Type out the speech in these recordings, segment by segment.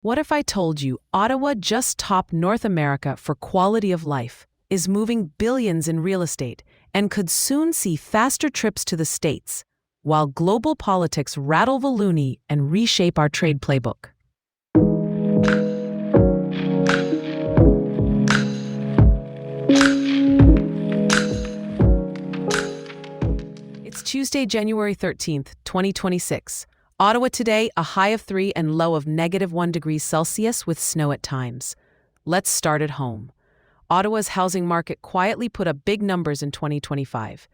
What if I told you Ottawa just topped North America for quality of life, is moving billions in real estate, and could soon see faster trips to the States, while global politics rattle the loonie and reshape our trade playbook? It's Tuesday, January 13th, 2026. Ottawa today, a high of 3 and low of -1 degrees Celsius with snow at times. Let's start at home. Ottawa's housing market quietly put up big numbers in 2025.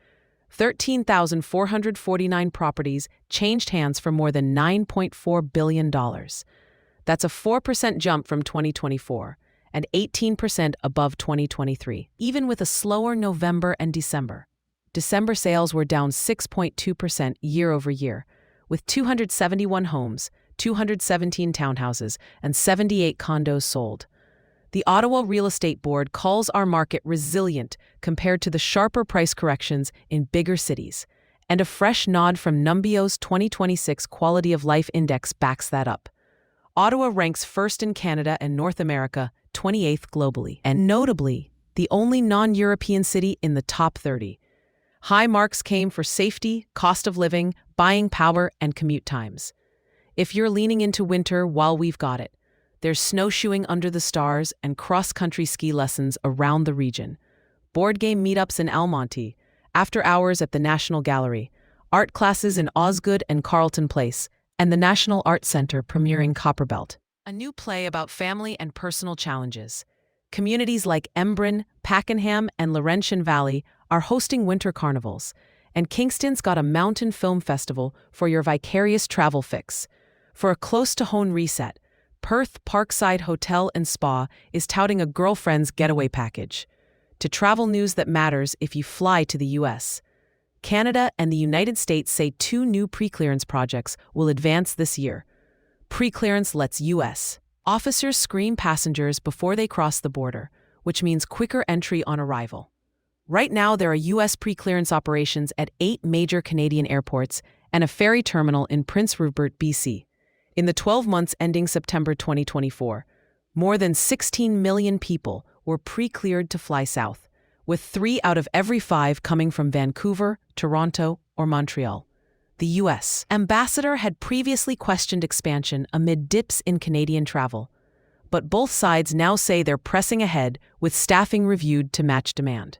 13,449 properties changed hands for more than $9.4 billion. That's a 4% jump from 2024 and 18% above 2023, even with a slower November and December. December sales were down 6.2% year over year, with 271 homes, 217 townhouses, and 78 condos sold. The Ottawa Real Estate Board calls our market resilient compared to the sharper price corrections in bigger cities, and a fresh nod from Numbeo's 2026 Quality of Life Index backs that up. Ottawa ranks first in Canada and North America, 28th globally, and notably, the only non-European city in the top 30. High marks came for safety, cost of living, buying power, and commute times. If you're leaning into winter, well, we've got it. There's snowshoeing under the stars and cross-country ski lessons around the region. Board game meetups in Almonte, after hours at the National Gallery, art classes in Osgood and Carleton Place, and the National Arts Centre premiering Copperbelt. A new play about family and personal challenges. Communities like Embrun, Pakenham, and Laurentian Valley are hosting winter carnivals, and Kingston's got a mountain film festival for your vicarious travel fix. For a close-to-home reset, Perth Parkside Hotel and Spa is touting a girlfriend's getaway package. To travel news that matters if you fly to the U.S. Canada and the United States say 2 new pre-clearance projects will advance this year. Pre-clearance lets U.S. officers screen passengers before they cross the border, which means quicker entry on arrival. Right now, there are U.S. pre-clearance operations at 8 major Canadian airports and a ferry terminal in Prince Rupert, BC. In the 12 months ending September 2024, more than 16 million people were pre-cleared to fly south, with 3 out of every 5 coming from Vancouver, Toronto, or Montreal. The U.S. ambassador had previously questioned expansion amid dips in Canadian travel, but both sides now say they're pressing ahead with staffing reviewed to match demand.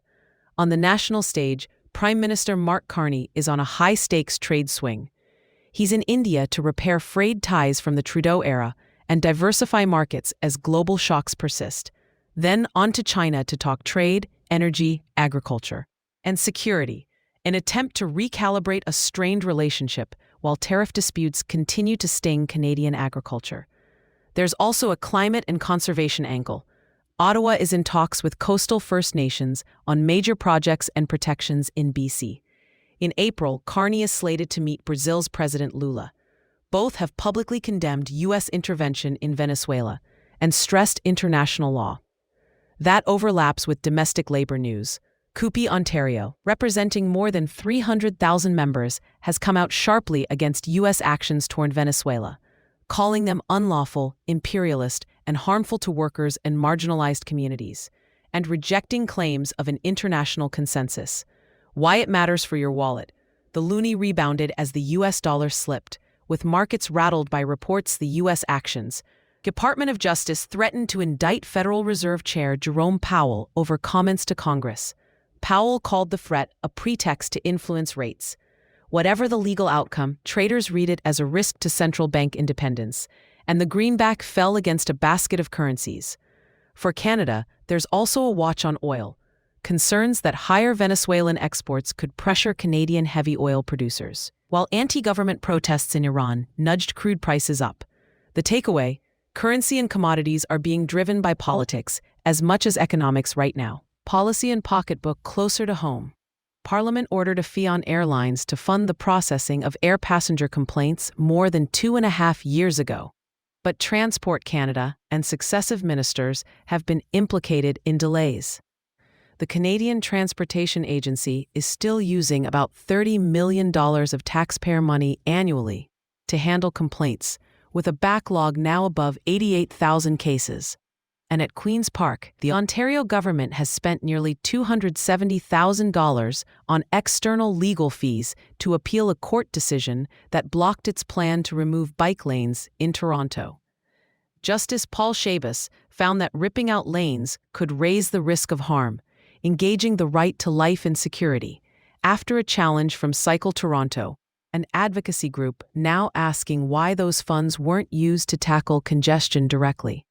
On the national stage, Prime Minister Mark Carney is on a high-stakes trade swing. He's in India to repair frayed ties from the Trudeau era and diversify markets as global shocks persist. Then on to China to talk trade, energy, agriculture, and security, an attempt to recalibrate a strained relationship while tariff disputes continue to sting Canadian agriculture. There's also a climate and conservation angle. Ottawa is in talks with coastal First Nations on major projects and protections in BC. In April, Carney is slated to meet Brazil's President Lula. Both have publicly condemned U.S. intervention in Venezuela and stressed international law. That overlaps with domestic labor news. CUPE Ontario, representing more than 300,000 members, has come out sharply against U.S. actions toward Venezuela, calling them unlawful, imperialist, and harmful to workers and marginalized communities, and rejecting claims of an international consensus. Why it matters for your wallet. The loonie rebounded as the U.S. dollar slipped, with markets rattled by reports the U.S. actions. Department of Justice threatened to indict Federal Reserve Chair Jerome Powell over comments to Congress. Powell called the threat a pretext to influence rates. Whatever the legal outcome, traders read it as a risk to central bank independence, and the greenback fell against a basket of currencies. For Canada, there's also a watch on oil. Concerns that higher Venezuelan exports could pressure Canadian heavy oil producers, while anti-government protests in Iran nudged crude prices up. The takeaway: currency and commodities are being driven by politics as much as economics right now. Policy and pocketbook closer to home. Parliament ordered a fee on airlines to fund the processing of air passenger complaints more than 2.5 years ago. But Transport Canada and successive ministers have been implicated in delays. The Canadian Transportation Agency is still using about $30 million of taxpayer money annually to handle complaints, with a backlog now above 88,000 cases. And at Queen's Park, the Ontario government has spent nearly $270,000 on external legal fees to appeal a court decision that blocked its plan to remove bike lanes in Toronto. Justice Paul Shabas found that ripping out lanes could raise the risk of harm, engaging the right to life and security, after a challenge from Cycle Toronto, an advocacy group now asking why those funds weren't used to tackle congestion directly.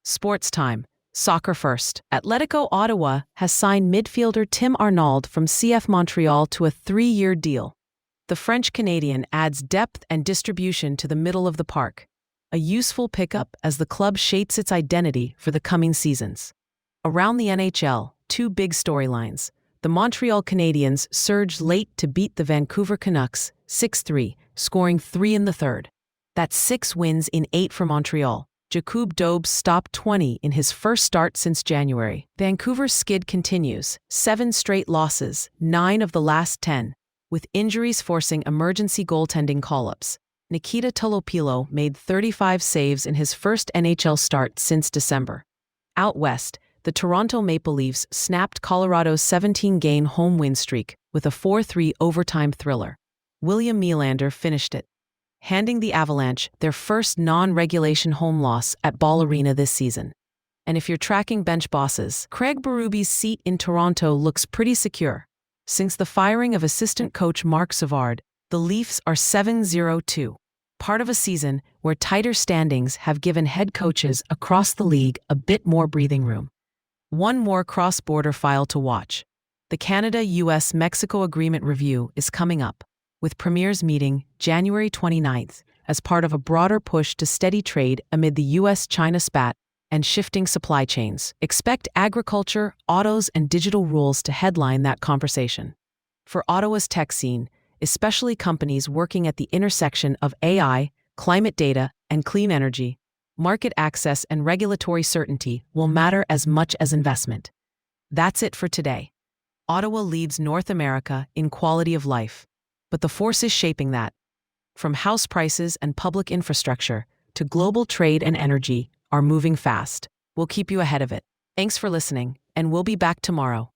Sports time. Soccer first. Atletico Ottawa has signed midfielder Tim Arnauld from CF Montreal to a 3-year deal. The French-Canadian adds depth and distribution to the middle of the park, a useful pickup as the club shapes its identity for the coming seasons. Around the NHL, 2 big storylines. The Montreal Canadiens surged late to beat the Vancouver Canucks 6-3, scoring 3 in the third. That's 6 wins in 8 for Montreal. Jakub Dobes stopped 20 in his first start since January. Vancouver's skid continues, 7 straight losses, 9 of the last 10, with injuries forcing emergency goaltending call-ups. Nikita Tolopilo made 35 saves in his first NHL start since December. Out west, the Toronto Maple Leafs snapped Colorado's 17-game home win streak with a 4-3 overtime thriller. William Nylander finished it, handing the Avalanche their first non-regulation home loss at Ball Arena this season. And if you're tracking bench bosses, Craig Berube's seat in Toronto looks pretty secure. Since the firing of assistant coach Marc Savard, the Leafs are 7-0-2, part of a season where tighter standings have given head coaches across the league a bit more breathing room. One more cross-border file to watch. The Canada-US-Mexico Agreement Review is coming up, with premiers meeting January 29th as part of a broader push to steady trade amid the US-China spat and shifting supply chains. Expect agriculture, autos, and digital rules to headline that conversation. For Ottawa's tech scene, especially companies working at the intersection of AI, climate data, and clean energy, market access and regulatory certainty will matter as much as investment. That's it for today. Ottawa leads North America in quality of life, but the forces shaping that, from house prices and public infrastructure to global trade and energy, are moving fast. We'll keep you ahead of it. Thanks for listening, and we'll be back tomorrow.